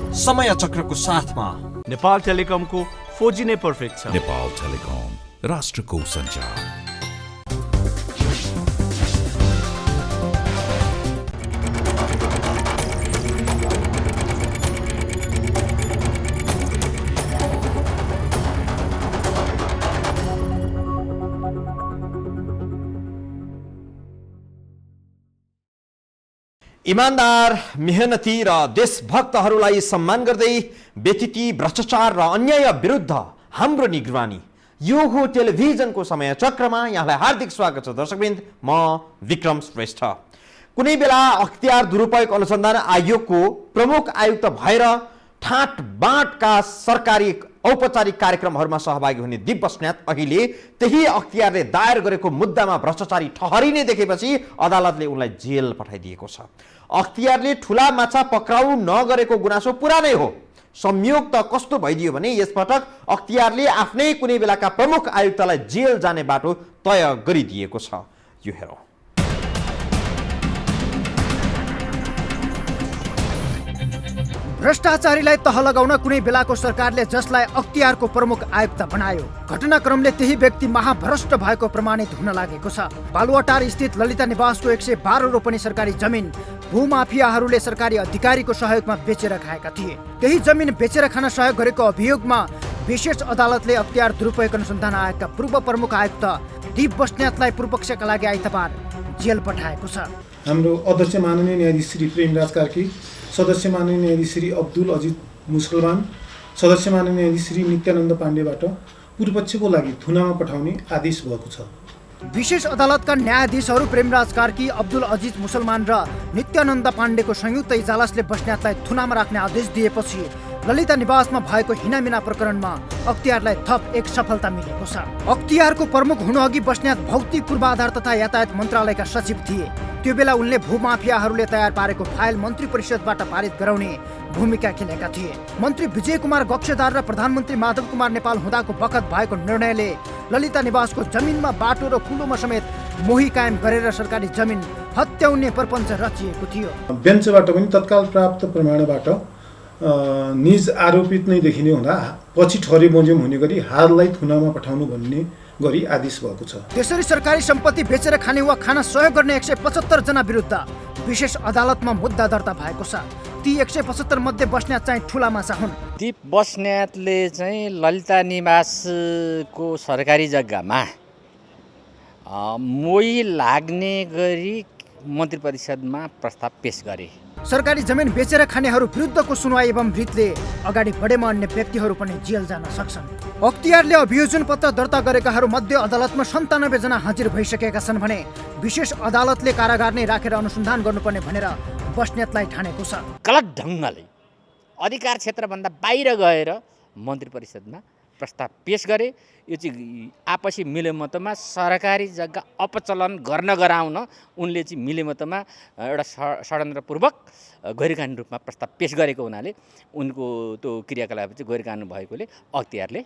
समय चक्रको साथमा नेपाल टेलिकमको 4G नै पर्फेक्ट छ। नेपाल टेलिकम, राष्ट्रको सञ्चार। इमानदार, मेहनती र देशभक्तहरूलाई सम्मान गर्दै व्यतिथि भ्रष्टाचार र अन्याय विरुद्ध हाम्रो निगरानी, यो हो टेलिभिजनको समय चक्रमा। यहाँलाई हार्दिक स्वागत छ दर्शकवृन्द, म विक्रम श्रेष्ठ। कुनै बेला अख्तियार दुरुपयोग अनुसन्धान आयोगको प्रमुख आयुक्त भएर ठाट बाँटका सरकारी औपचारिक कार्यक्रमहरूमा सहभागी हुने दिप बस्नेत अहिले त्यही अख्तियारले दायर गरेको मुद्दामा भ्रष्टाचारी ठहरिने देखेपछि अदालतले उनलाई जेल पठाइदिएको छ। अख्तियारले ठुला माछा पक्राउ नगरेको गुनासो पुरानै हो। संयोग त कस्तो भइदियो भने यसपटक अख्तियारले आफ्नै कुनै बेलाका प्रमुख आयुक्तलाई जेल जाने बाटो तय गरिदिएको छ। यो हेरौँ। भ्रष्टाचारीलाई तह लगाउन कुनै बेलाको सरकारले जसलाई अख्तियारको प्रमुख आयुक्त बनायो, घटनाक्रमले त्यही व्यक्ति महाभ्रष्ट भएको प्रमाणित हुन लागेको छ। बालुवाटार स्थित ललिता निवासको 112 रोपनी सरकारी जमिन भूमाफियाहरूले सरकारी अधिकारीको सहयोगमा बेचेर खाएका थिए। त्यही जमिन बेचेर खान सहयोग गरेको अभियोगमा विशेष अदालतले अख्तियार दुरुपयोग अनुसन्धान आयोगका पूर्व प्रमुख आयुक्त दिप बस्नेतलाई पूर्वपक्षका लागि आइतबार जेल पठाएको छ। हाम्रो अध्यक्ष माननीय न्यायाधीश श्री प्रेमराज कार्की, सदस्य माननीय न्यायाधीश श्री अब्दुल अजिज मुसलमान, सदस्य माननीय न्यायाधीश श्री नित्यानन्द पाण्डेबाट पूर्वपक्षको लागि थुनामा पठाउने आदेश भएको छ। विशेष अदालतका न्यायाधीशहरू प्रेमराज कार्की, अब्दुल अजिज मुसलमान र नित्यानन्द पाण्डेको संयुक्त इजलासले बस्नेतलाई थुनामा राख्ने आदेश दिएपछि ललिता निवासमा भएको हिनामिना प्रकरणमा अख्तियारलाई थप एक सफलता मिलेको छ। अख्तियारको प्रमुख हुनुअघि बस्नेत भौतिक पूर्वाधार तथा यातायात मन्त्रालयका सचिव थिए। त्यो बेला उनले भूमाफियाहरूले तयार पारेको फाइल मन्त्री परिषदबाट पारित गराउने भूमिका खेलेका थिए। मन्त्री विजय कुमार गक्षदार र प्रधानमन्त्री माधव कुमार नेपाल हुँदाको बखत भएको निर्णयले ललिता निवासको जमिनमा बाटो र कुलोमा समेत मोही कायम गरेर सरकारी जमिन हत्याउने प्रपञ्च रचिएको थियो। बेन्चबाट पनि तत्काल प्राप्त प्रमाणबाट निज आरोपित नै देखिने हुँदा पछि ठहरे बमोजिम हुने गरी हाललाई थुनामा पठाउनु भन्ने गरी आदेश भएको छ। त्यसरी सरकारी सम्पत्ति बेचेर खाने वा खान सहयोग गर्ने 175 जना विरुद्ध विशेष अदालतमा मुद्दा दर्ता भएको छ। ती 175 मध्ये बस्नेत चाहिँ ठुला माछा हुन्। दिप बस्नेतले चाहिँ ललिता निवासको सरकारी जग्गामा मोही लाग्ने गरी मन्त्री परिषदमा प्रस्ताव पेश गरे। सरकारी जमिन बेचेर खानेहरू विरुद्धको सुनवाई एवं रिटले अगाडि बढेमा अन्य व्यक्तिहरू पनि जेल जान सक्छन्। अख्तियारले अभियोजन पत्र दर्ता गरेकाहरू मध्ये अदालतमा 97 जना हाजिर भइसकेका छन् भने विशेष अदालतले कारागार नै राखेर अनुसन्धान गर्नुपर्ने भनेर बस्नेतलाई ठानेको छ। गलत ढङ्गले अधिकार क्षेत्रभन्दा बाहिर गएर मन्त्री परिषदमा प्रस्ताव पेश गरे। यो चाहिँ आपसी मिलेमतमा सरकारी जग्गा अपचलन गर्न गराउन उनले चाहिँ मिलेमतमा एउटा षड्यन्त्रपूर्वक गैरकानुनी रूपमा प्रस्ताव पेश गरेको हुनाले उनको त्यो क्रियाकलाप चाहिँ गैरकानुनी भएकोले अख्तियारले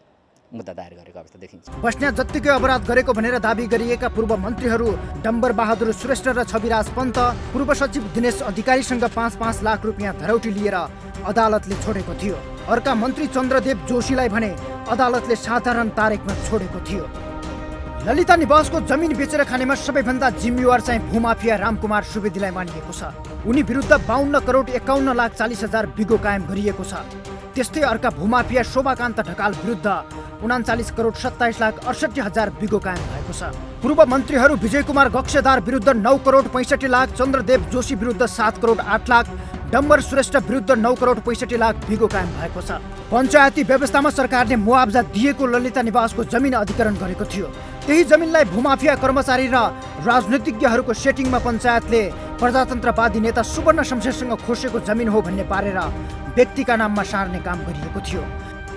मुद्दा दायर गरेको अवस्था देखिन्छ। बस्नेत जत्तिकै अपराध गरेको भनेर दाबी गरिएका पूर्व मन्त्रीहरू डम्बर बहादुर श्रेष्ठ र छविराज पन्त पूर्व सचिव दिनेश अधिकारीसँग 5-5 लाख रुपियाँ धरौटी लिएर अदालतले छोडेको थियो। अर्का मन्त्री चन्द्रदेव जोशीलाई भने अदालतले साधारण तारिकमा छोडेको थियो। ललिता निवासको जमिन बेचेर खानेमा सबैभन्दा जिम्मेवार चाहिँ भूमाफिया रामकुमार सुवेदीलाई मानिएको छ। उनी विरुद्ध 52 करोड 51 लाख 40 हजार बिगो कायम गरिएको छ। त्यस्तै अर्का भूमाफिया शोभाकान्त ढकाल विरुद्ध 39 करोड 27 लाख 68 हजार बिगो कायम भएको छ। पूर्व मन्त्रीहरू विजय कुमार गक्षदार विरुद्ध 9 करोड 65 लाख, चन्द्रदेव जोशी विरुद्ध 7 करोड 8 लाख, डम्बर श्रेष्ठ विरुद्ध 9 करोड 65 लाख बिगो कायम भएको छ। पञ्चायती व्यवस्थामा सरकारले मुआवजा दिएको ललिता निवासको जमिन अधिग्रहण गरेको थियो। त्यही जमिनलाई भूमाफिया कर्मचारी र राजनीतिज्ञहरूको सेटिङमा पञ्चायतले प्रजातन्त्रवादी नेता सुवर्ण शमशेरसँग खोसेको जमिन हो भन्ने पारेर व्यक्तिका नाममा सार्ने काम गरिएको थियो।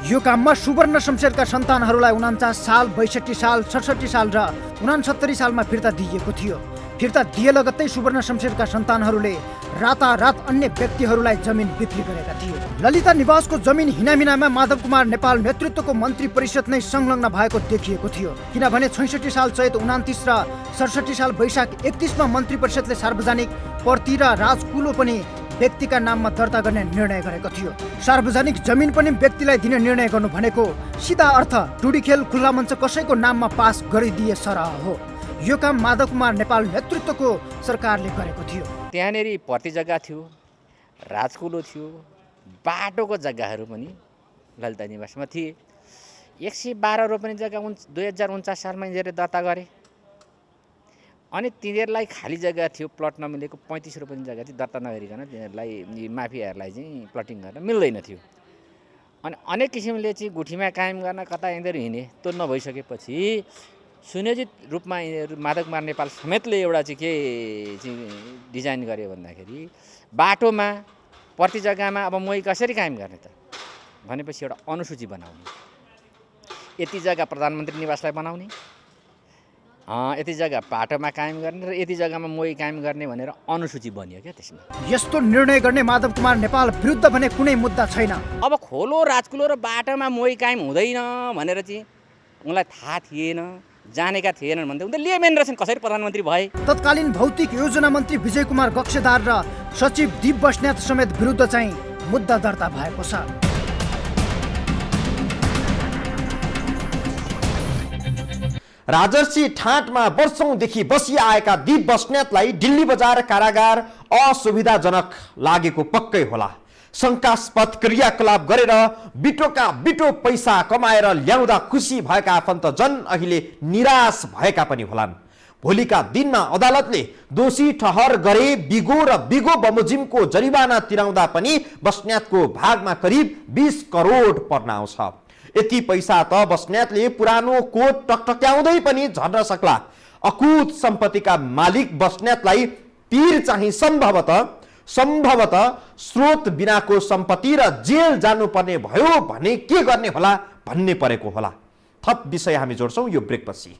यो काममा सुवर्ण शमशेरका सन्तानहरूलाई 49 साल, 62 साल, 67 साल र 69 सालमा फिर्ता दिइएको थियो। फिर्ता दिए लगत्तै सुवर्ण शमशेरका सन्तानहरूले रातारात अन्य व्यक्तिहरूलाई जमिन बिक्री गरेका थिए। ललिता निवासको जमिन हिनामिनामा माधव कुमार नेपाल नेतृत्वको मन्त्री परिषद नै संलग्न भएको देखिएको थियो। किनभने 66 साल चैत 29 र 67 साल वैशाख 31 मा मन्त्री परिषदले सार्वजनिक प्रति र राजकुलो पनि व्यक्तिका नाममा दर्ता गर्ने निर्णय गरेको थियो। सार्वजनिक जमिन पनि व्यक्तिलाई दिने निर्णय गर्नु भनेको सिधा अर्थ टुडीखेल खुल्ला मञ्च कसैको नाममा पास गरिदिए सरह हो। यो काम माधव कुमार नेपाल नेतृत्वको सरकारले गरेको थियो। त्यहाँनेरि पर्ती जग्गा थियो, राजकुलो थियो, बाटोको जग्गाहरू पनि ललिता निवासमा थिए। 112 रोपनी जग्गा 2049 सालमा यिनीहरूले दर्ता गरे। अनि तिनीहरूलाई खाली जग्गा थियो, प्लट नमिलेको 35 रोपनी जग्गा थियो, दर्ता नगरिकन तिनीहरूलाई माफियाहरूलाई चाहिँ प्लटिङ गर्न मिल्दैन थियो। अनि अनेक किसिमले चाहिँ गुठीमा कायम गर्न कता यिनीहरू हिँडे। त्यो नभइसकेपछि सुनियोजित रूपमा यिनीहरू माधव कुमार नेपाल समेतले एउटा चाहिँ के चाहिँ डिजाइन गर्यो भन्दाखेरि बाटोमा प्रति जग्गामा अब मोही कसरी कायम गर्ने त भनेपछि एउटा अनुसूची बनाउने, यति जग्गा प्रधानमन्त्री निवासलाई बनाउने, यति जग्गा बाटोमा कायम गर्ने र यति जग्गामा मोही कायम गर्ने भनेर अनुसूची बनियो क्या त्यसमा। यस्तो निर्णय गर्ने माधव कुमार नेपाल विरुद्ध भने कुनै मुद्दा छैन। अब खोलो राजकुलो र बाटोमा मोही कायम हुँदैन भनेर चाहिँ उनलाई थाहा थिएन, जानेका थिएनन् भन्दै उनले लिएमेन रहेछन् कसरी प्रधानमन्त्री भए। तत्कालीन भौतिक योजना मन्त्री विजय कुमार गक्षेदार र सचिव दीप बस्नेत समेत विरुद्ध चाहिँ मुद्दा दर्ता भएको छ। राजर्षि ठाँटमा वर्षौंदेखि बसिआएका दीप बस्नेतलाई दिल्ली बजार कारागार असुविधाजनक लागेको पक्कै होला। शङ्कास्पद क्रियाकलाप गरेर बिटोका बिटो पैसा कमाएर ल्याउँदा खुसी भएका आफन्तजन अहिले निराश भएका पनि होलान्। भोलिका दिनमा अदालतले दोषी ठहर गरे बिगो र बिगो बमोजिमको जरिवाना तिराउँदा पनि बस्नेतको भागमा करिब 20 करोड पर्न आउँछ। यति पैसा त बस्नेतले पुरानो कोट टकटक्याउँदै पनि झर्न सक्ला। अकुत सम्पत्तिका मालिक बस्नेतलाई पीर चाहिँ सम्भवतः स्रोत बिनाको सम्पत्ति र जेल जानुपर्ने भयो भने के गर्ने होला भन्ने परेको होला। थप विषय हामी जोड्छौं यो ब्रेकपछि।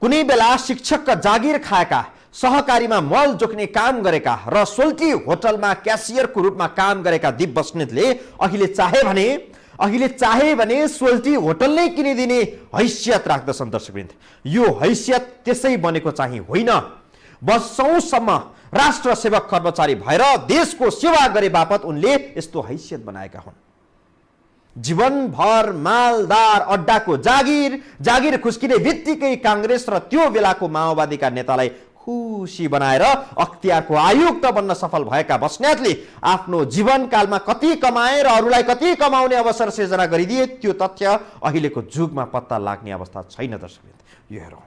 कुनै बेला शिक्षकका जागिर खाएका, सहकारीमा मल जोख्ने काम गरेका र सोल्टी होटलमा क्यासियरको रूपमा काम गरेका दीप बस्नेतले अहिले चाहे भने सोल्टी होटल नै किनिदिने हैसियत राख्दछन्। दर्शकवृन्द, यो हैसियत त्यसै बनेको चाहिँ होइन। वर्षौंसम्म राष्ट्र सेवक कर्मचारी भएर देशको सेवा गरे बापत उनले यस्तो हैसियत बनाएका हुन्। जीवनभर मालदार अड्डाको जागिर खुस्किने बित्तिकै काङ्ग्रेस र त्यो बेलाको माओवादीका नेतालाई खुसी बनाएर अख्तियारको आयुक्त बन्न सफल भएका बस्नेतले आफ्नो जीवनकालमा कति कमाए र अरूलाई कति कमाउने अवसर सिर्जना गरिदिए त्यो तथ्य अहिलेको जुगमा पत्ता लाग्ने अवस्था छैन। दर्शकवृन्द, यो हेरौँ।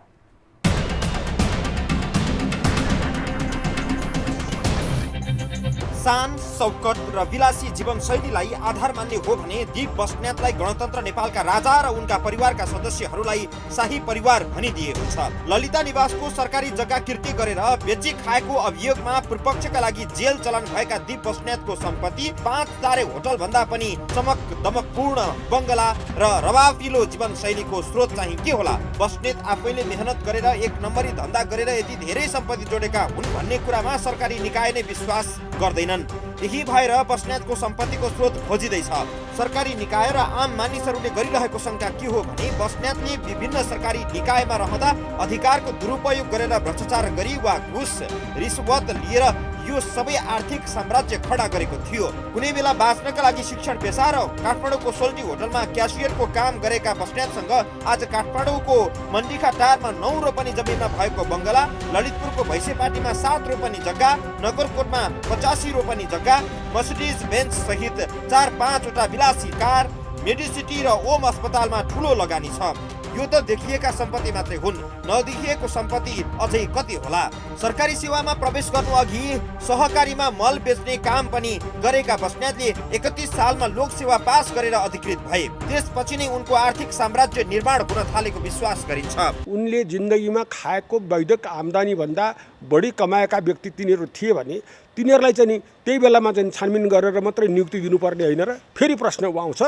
शान, शौकत र विलासी जीवनशैलीलाई आधार मान्ने हो भने दीप बस्नेतलाई गणतन्त्र नेपालका राजा र उनका परिवारका सदस्यहरूलाई शाही परिवार भनिदिएको छ। ललिता निवासको सरकारी जग्गा किर्ती गरेर बेची खाएको अभियोगमा पूर्वपक्षका लागि जेल चलन भएका दीप बस्नेतको सम्पत्ति 5 तारे होटल भन्दा पनि चमक दमकपूर्ण बंगला र रवाफिलो जीवनशैलीको स्रोत चाहिँ के होला? बस्नेत आफैले मेहनत गरेर 1 नम्बरी धन्दा गरेर यति धेरै सम्पत्ति जोडेका हुन् भन्ने कुरामा सरकारी निकाय नै विश्वास गर्दैनन्। यही भएर बस्नेतको सम्पत्तिको स्रोत खोजिँदैछ। सरकारी निकाय र आम मानिसहरूले गरिरहेको शंका के हो भने बस्नेतले विभिन्न सरकारी निकायमा रहँदा अधिकारको दुरुपयोग गरेर भ्रष्टाचार गरी वा घुस रिश्वत लिएर यो सबै आर्थिक साम्राज्य खडा गरेको थियो। कुनै बेला बाँच्नका लागि शिक्षण पेशा र काठमाडौँको सोल्टी होटलमा क्यासियरको काम गरेका बस्नेतसँग आज काठमाडौँको मण्डीखा टारमा 9 रोपनी जमिनमा भएको बंगला, ललितपुरको भैसेपाटीमा 7 रोपनी जग्गा, नगरकोटमा 85 रोपनी जग्गा, मर्सिडीज बेन्च सहित 4-5 वटा विलासी कार, मेडिसिटी र ओम अस्पतालमा ठूलो लगानी छ। यो त देखिएका सम्पत्ति मात्रै हुन्, नदेखिएको सम्पत्ति अझै कति होला? सरकारी सेवामा प्रवेश गर्नु अघि सहकारीमा मल बेच्ने काम पनि गरेका बस्नेतले 31 सालमा लोकसेवा पास गरेर अधिकृत भए। त्यसपछि नै उनको आर्थिक साम्राज्य निर्माण हुन थालेको विश्वास गरिन्छ। उनले जिन्दगीमा खाएको वैधक आम्दानी भन्दा बढी कमाएका व्यक्ति तिनीहरू थिए भने तिनीहरूलाई चाहिँ त्यही बेलामा चाहिँ छानबिन गरेर मात्रै नियुक्ति दिनुपर्ने होइन र फेरि प्रश्न आउँछ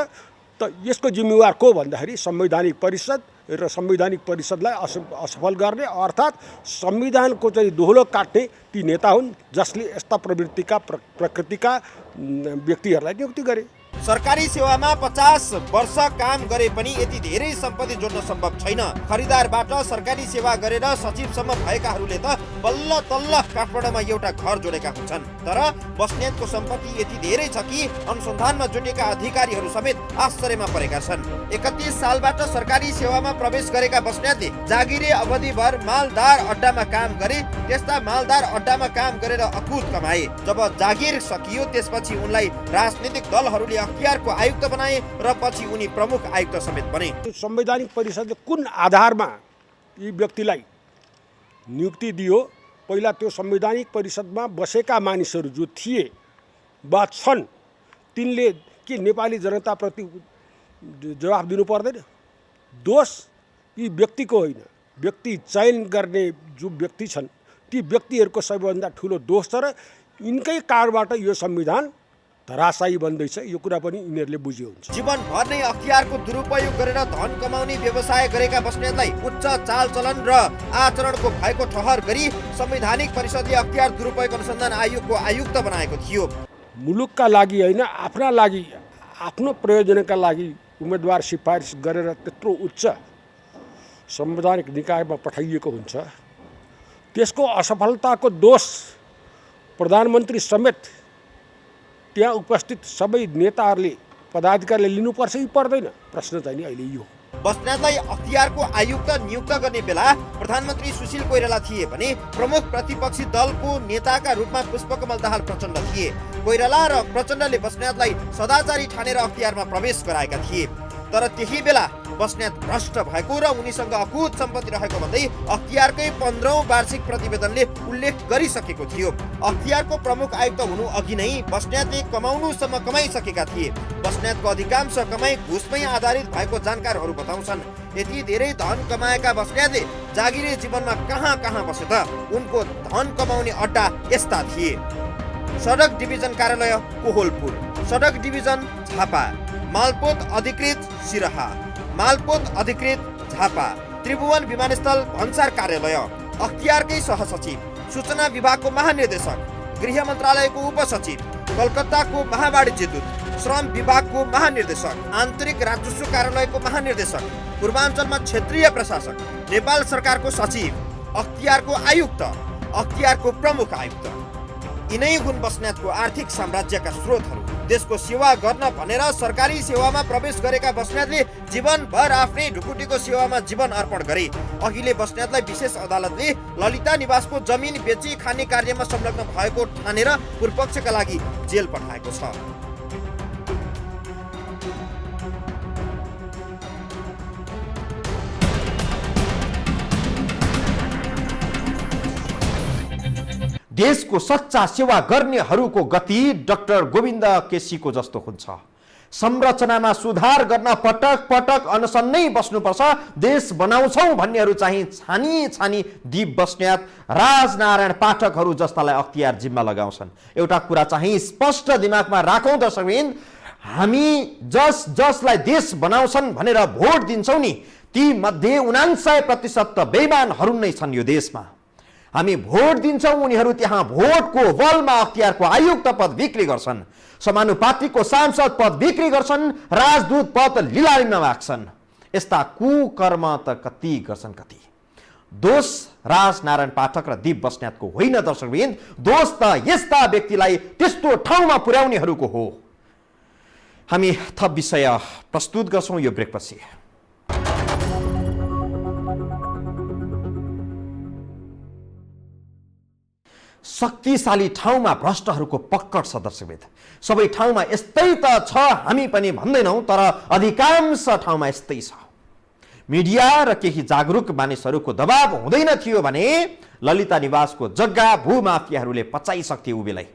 त यसको जिम्मेवार को भन्दाखेरि संवैधानिक परिषद र संवैधानिक परिषदलाई असफल गर्ने अर्थात् संविधानको चाहिँ दोहलो काट्ने ती नेता हुन् जसले यस्ता प्रवृत्तिका प्रकृतिका व्यक्तिहरूलाई नियुक्ति गरे। सरकारी सेवामा 50 वर्ष काम गरे पनि यति धेरै सम्पत्ति जोड्न सम्भव छैन। खरिदारबाट सरकारी सेवा गरेर सचिवसम्म भएकाहरूले त बल्ल तल्ल काठमाडौँमा एउटा घर जोडेका हुन्छन्। तर बस्नेतको सम्पत्ति यति धेरै छ कि अनुसन्धानमा जुटेका अधिकारीहरू समेत आश्चर्यमा परेका छन्। 31 सालबाट सरकारी सेवामा प्रवेश गरेका बस्नेतले जागिरे अवधिभर मालदार अड्डामा काम गरे। त्यस्ता मालदार अड्डामा काम गरेर अकुत कमाए। जब जागिर सकियो त्यसपछि उनलाई राजनीतिक दलहरूले अख्तियारको आयुक्त बनाए र पछि उनी प्रमुख आयुक्त समेत बने। संवैधानिक परिषदले कुन आधारमा यी व्यक्तिलाई नियुक्ति दियो? पहिला त्यो संवैधानिक परिषदमा बसेका मानिसहरू जो थिए वा छन् तिनले के नेपाली जनताप्रति जवाफ दिनु पर्दैन? दोष यी व्यक्तिको होइन, व्यक्ति चयन गर्ने जो व्यक्ति छन् ती व्यक्तिहरूको सबैभन्दा ठुलो दोष छ र यिनकै कारणबाट यो संविधान धराशायी बन्दैछ। यो कुरा पनि यिनीहरूले बुझ्यो हुन्छ। जीवनभर नै अख्तियारको दुरुपयोग गरेर धन कमाउने व्यवसाय गरेका बस्नेतलाई उच्च चालचलन र आचरणको भएको ठहर गरी संवैधानिक परिषदले अख्तियार दुरुपयोग अनुसन्धान आयोगको आयुक्त बनाएको थियो। मुलुकका लागि होइन, आफ्ना लागि, आफ्नो प्रयोजनका लागि उम्मेदवार सिफारिस गरेर त्यत्रो उच्च संवैधानिक निकायमा पठाइएको हुन्छ। त्यसको असफलताको दोष प्रधानमन्त्री समेत त्यहाँ उपस्थित सबै नेताहरूले पदाधिकारीले लिनुपर्छ कि पर्दैन? प्रश्न चाहिँ नि अहिले यो। बस्नेतलाई अख्तियारको आयुक्त नियुक्त गर्ने बेला प्रधानमन्त्री सुशील कोइराला थिए भने प्रमुख प्रतिपक्षी दलको नेताका रूपमा पुष्पकमल दाहाल प्रचण्ड थिए। कोइराला र प्रचण्डले बस्नेतलाई सदाचारी ठानेर अख्तियारमा प्रवेश गराएका थिए। तर त्यही बेला बस्नेत भ्रष्ट भएको र उनीसँग अकुत सम्पत्ति रहेको भन्दै अख्तियारकै 15औं वार्षिक प्रतिवेदनले उल्लेख गरिसकेको थियो। अख्तियारको प्रमुख आयुक्त हुनु अघि नै बस्नेतले कमाउनुसम्म कमाइसकेका थिए। बस्नेतको अधिकांश कमाई घुसमै आधारित भएको जानकारहरू बताउँछन्। यति धेरै धन कमाएका बस्नेतले जागिरे जीवनमा कहाँ कहाँ बसे त? उनको धन कमाउने अड्डा यस्ता थिए: सडक डिभिजन कार्यालय कोहलपुर, सडक डिभिजन झापा, मालपोत अधिकृत सिरहा, मालपोत अधिकृत झापा, त्रिभुवन विमानस्थल भन्सार कार्यालय, अख्तियारकै सहसचिव, सूचना विभागको महानिर्देशक, गृह मन्त्रालयको उपसचिव, कलकत्ताको महावाणिज्य दूत, श्रम विभागको महानिर्देशक, आन्तरिक राजस्व कार्यालयको महानिर्देशक, पूर्वाञ्चलमा क्षेत्रीय प्रशासक, नेपाल सरकारको सचिव, अख्तियारको आयुक्त, अख्तियारको प्रमुख आयुक्त। यिनै हुन् बस्नेतको आर्थिक साम्राज्यका स्रोतहरू। देशको सेवा गर्न भनेर सरकारी सेवामा प्रवेश गरेका बस्नेतले जीवनभर आफ्नै ढुकुटीको सेवामा जीवन अर्पण गरे। अहिले बस्नेतलाई विशेष अदालतले ललिता निवासको जमिन बेची खाने कार्यमा संलग्न भएको ठानेर पूर्वपक्षका लागि जेल पठाएको छ। देशको सच्चा सेवा गर्नेहरूको गति डाक्टर गोविन्द केसीको जस्तो हुन्छ। संरचनामा सुधार गर्न पटक पटक अनसन नै बस्नुपर्छ, देश बनाउँछौँ भन्नेहरू चाहिँ छानी छानी दीप बस्नेत, राजनारायण पाठकहरू जस्तालाई अख्तियार जिम्मा लगाउँछन्। एउटा कुरा चाहिँ स्पष्ट दिमागमा राखौँ दर्शकवृन्द, हामी जसलाई देश बनाउँछन् भनेर भोट दिन्छौँ नि, ती मध्ये 99% त बेइमानहरू नै छन् यो देशमा। हामी भोट दिन्छौँ, उनीहरू त्यहाँ भोटको बलमा अख्तियारको आयुक्त पद बिक्री गर्छन्, समानुपातिकको सांसद पद बिक्री गर्छन्, राजदूत पद लिलामीमा माग्छन्। यस्ता कुकर्म त कति गर्छन् कति। दोष राजनारायण पाठक र दीप बस्नेतको होइन दर्शकवृन्द, दोष त यस्ता व्यक्तिलाई त्यस्तो ठाउँमा पुर्याउनेहरूको हो। हामी थप विषय प्रस्तुत गर्छौँ यो ब्रेकपछि। शक्तिशाली ठाउँमा भ्रष्टहरूको पक्कड छ दर्शकवृन्द। सबै ठाउँमा यस्तै त छ हामी पनि भन्दैनौँ, तर अधिकांश ठाउँमा यस्तै छ। मिडिया र केही जागरुक मानिसहरूको दबाब हुँदैन थियो भने ललिता निवासको जग्गा भूमाफियाहरूले पचाइसक्थे उबेलाई।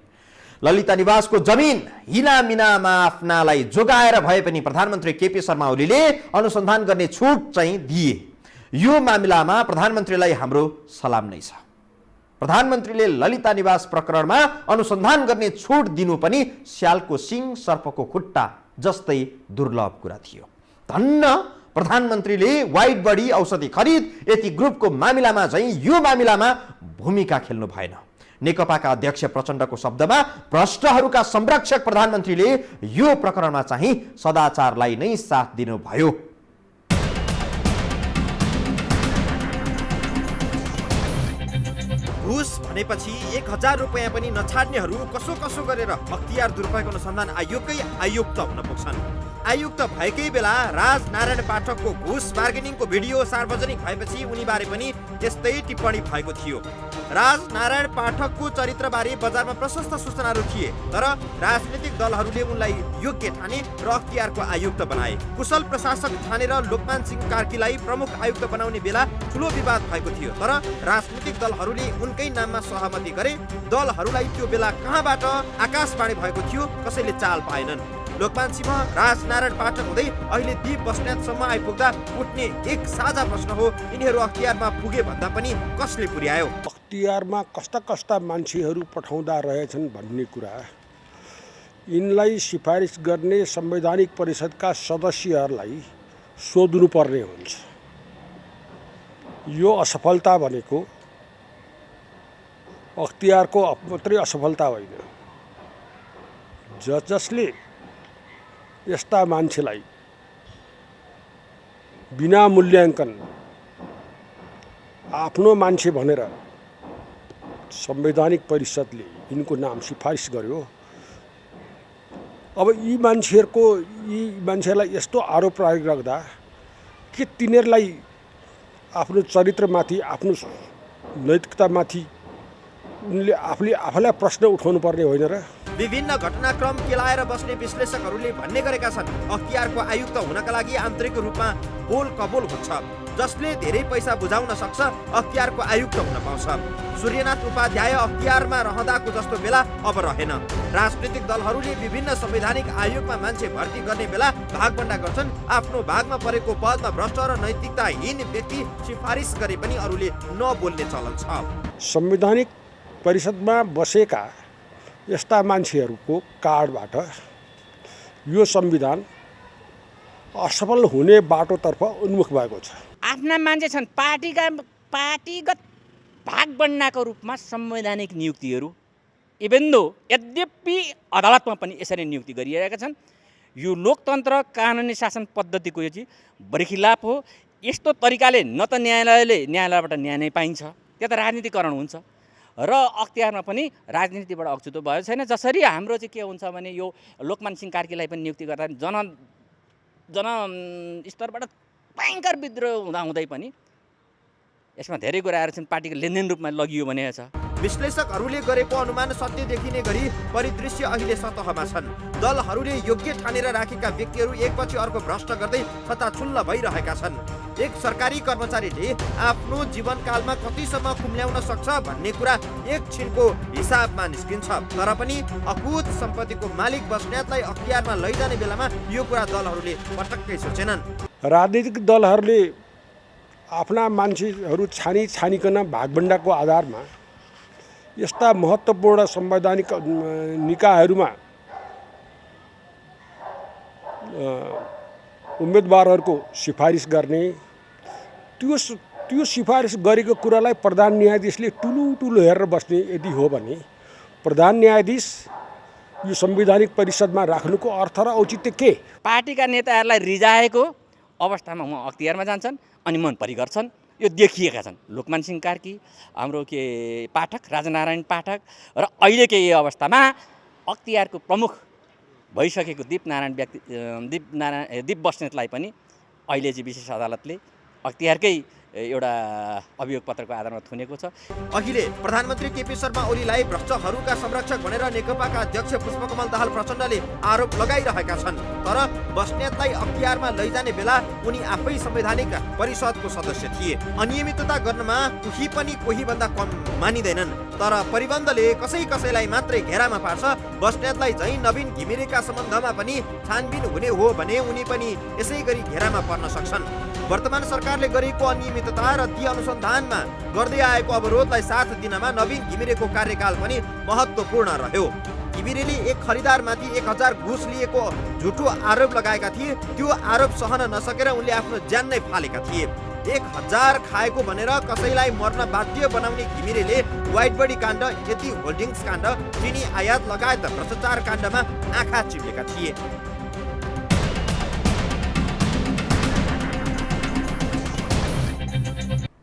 ललिता निवासको जमिन हिनामिनामा आफ्नालाई जोगाएर भए पनि प्रधानमन्त्री केपी शर्मा ओलीले अनुसन्धान गर्ने छुट चाहिँ दिए। यो मामिलामा प्रधानमन्त्रीलाई हाम्रो सलाम नै छ। प्रधानमन्त्रीले ललिता निवास प्रकरणमा अनुसन्धान गर्ने छुट दिनु पनि स्यालको सिङ सर्पको खुट्टा जस्तै दुर्लभ कुरा थियो। धन्न प्रधानमन्त्रीले वाइड बडी औषधि खरिद यति ग्रुपको मामिलामा चाहिँ यो मामिलामा भूमिका खेल्नु भएन। नेकपाका अध्यक्ष प्रचण्डको शब्दमा भ्रष्टहरूका संरक्षक प्रधानमन्त्रीले यो प्रकरणमा चाहिँ सदाचारलाई नै साथ दिनुभयो। घुस भनेपछि 1000 रुपैयाँ पनि नछाड्नेहरू कसो कसो गरेर अख्तियार दुरुपयोग अनुसन्धान आयोगकै आयुक्त हुन पुग्छन्। आयुक्त भएकै बेला राजनारायण पाठकको घुस बार्गेनिङको भिडियो सार्वजनिक भएपछि उनीबारे पनि त्यस्तै टिप्पणी भएको थियो। राजनारायण पाठकको चरित्रबारे बजारमा प्रशस्त सूचनाहरू थिए, तर राजनीतिक दलहरूले उनलाई योग्य ठाने र अख्तियारको आयुक्त बनाए। कुशल प्रशासक ठानेर लोकमान सिंह कार्कीलाई प्रमुख आयुक्त बनाउने बेला ठुलो विवाद भएको थियो, तर राजनीतिक दलहरूले उनकै नाममा सहमति गरे। दलहरूलाई त्यो बेला कहाँबाट आकाशवाणी भएको थियो कसैले चाल पाएनन्। लोकमान सिंह राजनारायण पाठक हुँदै अहिले दीप बस्नेतसम्म आइपुग्दा उठ्ने एक साझा प्रश्न हो, यिनीहरू अख्तियारमा पुगे भन्दा पनि कसले पुर्यायो? अख्तियारमा कस्ता कस्ता मान्छेहरू पठाउँदा रहेछन् भन्ने कुरा यिनलाई सिफारिस गर्ने संवैधानिक परिषदका सदस्यहरूलाई सोध्नुपर्ने हुन्छ। यो असफलता भनेको अख्तियारको मात्रै असफलता होइन, जसले यस्ता मान्छेलाई बिना मूल्याङ्कन आफ्नो मान्छे भनेर संवैधानिक परिषदले यिनको नाम सिफारिस गर्यो। अब यी मान्छेहरूलाई यस्तो आरोप प्रयोग गर्दा के तिनीहरूलाई आफ्नो चरित्रमाथि आफ्नो नैतिकतामाथि उनले आफूलाई प्रश्न उठाउनु पर्ने होइन र? विभिन्न घटनाक्रम केलाएर बस्ने विश्लेषकहरूले भन्ने गरेका छन् अख्तियारको आयुक्त हुनका लागि आन्तरिक रूपमा बोल कबोल हुन्छ। जसले धेरै पैसा बुझाउन सक्छ अख्तियारको आयुक्त हुन पाउँछ। सूर्यनाथ उपाध्याय अख्तियारमा रहँदाको जस्तो बेला अब रहेन। राजनीतिक दलहरूले विभिन्न संवैधानिक आयोगमा मान्छे भर्ती गर्ने बेला भागभण्डा गर्छन्। आफ्नो भागमा परेको पदमा भ्रष्ट र नैतिकताहीन व्यक्ति सिफारिस गरे पनि अरूले नबोल्ने चलन छ। संवैधानिक परिषदमा बसेका यस्ता मान्छेहरूको कार्डबाट यो संविधान असफल हुने बाटोतर्फ उन्मुख भएको छ। आफ्ना मान्छे छन्, पार्टीगत भागभण्डाको रूपमा संवैधानिक नियुक्तिहरू यद्यपि अदालतमा पनि यसरी नियुक्ति गरिरहेका छन्। यो लोकतन्त्र कानुनी शासन पद्धतिको यो चाहिँ बरखिलाप हो। यस्तो तरिकाले न त न्यायालयबाट न्याय नै पाइन्छ, त्यो त राजनीतिकरण हुन्छ र अख्तियारमा पनि राजनीतिबाट अछुतो भयो छैन। जसरी हाम्रो चाहिँ के हुन्छ भने यो लोकमान सिंह कार्कीलाई पनि नियुक्ति गर्दा जन स्तरबाट भयङ्कर विद्रोह हुँदाहुँदै पनि यसमा धेरै कुराहरू छन् पार्टीको लेनदेन रूपमा लगियो भने छ। विश्लेषकहरूले गरेको अनुमान सत्य देखिने गरी परिदृश्य अहिले सतहमा छन्। दलहरूले योग्य ठानेर राखेका व्यक्तिहरू एकपछि अर्को भ्रष्ट गर्दै छताछुल्ल भइरहेका छन्। एक सरकारी कर्मचारीले आफ्नो जीवनकालमा कतिसम्म कुम्ल्याउन सक्छ भन्ने कुरा एकछिनको हिसाबमा निस्किन्छ, तर पनि अकुत सम्पत्तिको मालिक बस्नेतलाई अख्तियारमा लैजाने बेलामा यो कुरा दलहरूले पटक्कै सोचेनन्। राजनीतिक दलहरूले आफ्ना मान्छेहरू छानिकन भागभण्डाको आधारमा यस्ता महत्त्वपूर्ण संवैधानिक निकायहरूमा उम्मेदवारहरूको सिफारिस गर्ने, त्यो सिफारिस गरेको कुरालाई प्रधान न्यायाधीशले ठुलो हेरेर बस्ने यदि हो भने प्रधान न्यायाधीश यो संवैधानिक परिषदमा राख्नुको अर्थ र औचित्य के? पार्टीका नेताहरूलाई रिजाएको अवस्थामा उहाँ अख्तियारमा जान्छन् अनि मनपरी गर्छन्। यो देखिएका छन् लोकमान सिंह कार्की, हाम्रो पाठक राजनारायण पाठक र अहिलेकै यो अवस्थामा अख्तियारको प्रमुख भइसकेको दीप बस्नेतलाई पनि अहिले चाहिँ विशेष अदालतले अख्तियारकै एउटा अभियोग पत्रको आधारमा थुनेको छ। अहिले प्रधानमन्त्री केपी शर्मा ओलीलाई भ्रष्टहरूका संरक्षक भनेर नेकपाका अध्यक्ष पुष्पकमल दाहाल प्रचण्डले आरोप लगाइरहेका छन्, तर बस्नेतलाई अख्तियारमा लैजाने बेला उनी आफै संवैधानिक परिषदको सदस्य थिए। अनियमितता गर्नमा कोही भन्दा कम मानिँदैनन्, तर परिबन्धले कसैलाई मात्रै घेरामा पार्छ। बस्नेतलाई चाहिँ नवीन घिमिरेका सम्बन्धमा पनि छानबिन हुने हो भने उनी पनि यसै गरी घेरामा पर्न सक्छन्। वर्तमान सरकारले गरेको अनियमितता र ती अनुसन्धानमा गर्दै आएको अवरोधलाई साथ दिनमा नवीन घिमिरेको कार्यकाल पनि महत्त्वपूर्ण रह्यो। घिमिरेले एक खरिदारमाथि 1000 घुस लिएको झुटो आरोप लगाएका थिए। त्यो आरोप सहन नसकेर उनले आफ्नो ज्यान नै फालेका थिए। 1000 खाएको भनेर कसैलाई मर्न बाध्य बनाउने घिमिरेले व्हाइट बडी काण्ड, यति होल्डिङ्स काण्ड, चिनी आयात लगायत भ्रष्टाचार काण्डमा आँखा चिम्लेका थिए।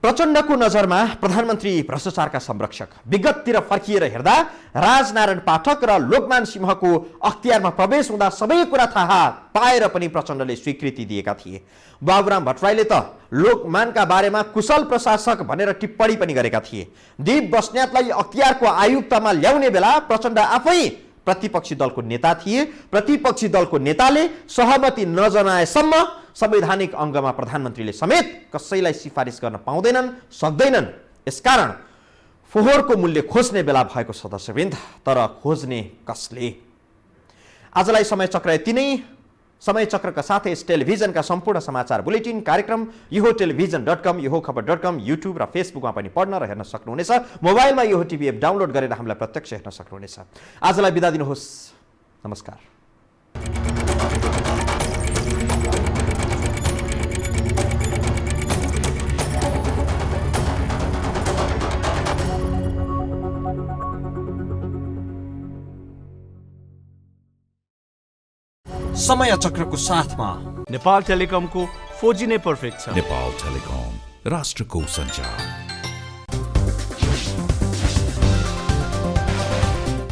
प्रचण्डको नजरमा प्रधानमन्त्री भ्रष्टाचारका संरक्षक। विगततिर फर्किएर हेर्दा राजनारायण पाठक र लोकमान सिंहको अख्तियारमा प्रवेश हुँदा सबै कुरा थाहा पाएर पनि प्रचण्डले स्वीकृति दिएका थिए। बाबुराम भट्टराईले त लोकमानका बारेमा कुशल प्रशासक भनेर टिप्पणी पनि गरेका थिए। दीप बस्नेतलाई अख्तियारको आयुक्तमा ल्याउने बेला प्रचण्ड आफै प्रतिपक्षी दलको नेता थिए। प्रतिपक्षी दलको नेताले सहमति नजनाएसम्म संवैधानिक अङ्गमा प्रधानमन्त्रीले समेत कसैलाई सिफारिस गर्न पाउँदैनन्, सक्दैनन्। यसकारण फोहोरको मूल्य खोज्ने बेला भएको सदस्यवृन्द, तर खोज्ने कसले? आजलाई समय चक्र यति नै। समय चक्रका साथै यस टेलिभिजनका सम्पूर्ण समाचार बुलेटिन कार्यक्रम यो टेलिभिजन.com, यो खबर.com, युट्युब र फेसबुकमा पनि पढ्न र हेर्न सक्नुहुनेछ। मोबाइलमा यो टिभी एप डाउनलोड गरेर हामीलाई प्रत्यक्ष हेर्न सक्नुहुनेछ। आजलाई बिदा दिनुहोस्। नमस्कार। समय चक्रको साथमा नेपाल टेलिकमको 4G नै पर्फेक्ट छ। नेपाल टेलिकम, राष्ट्रको सञ्चार।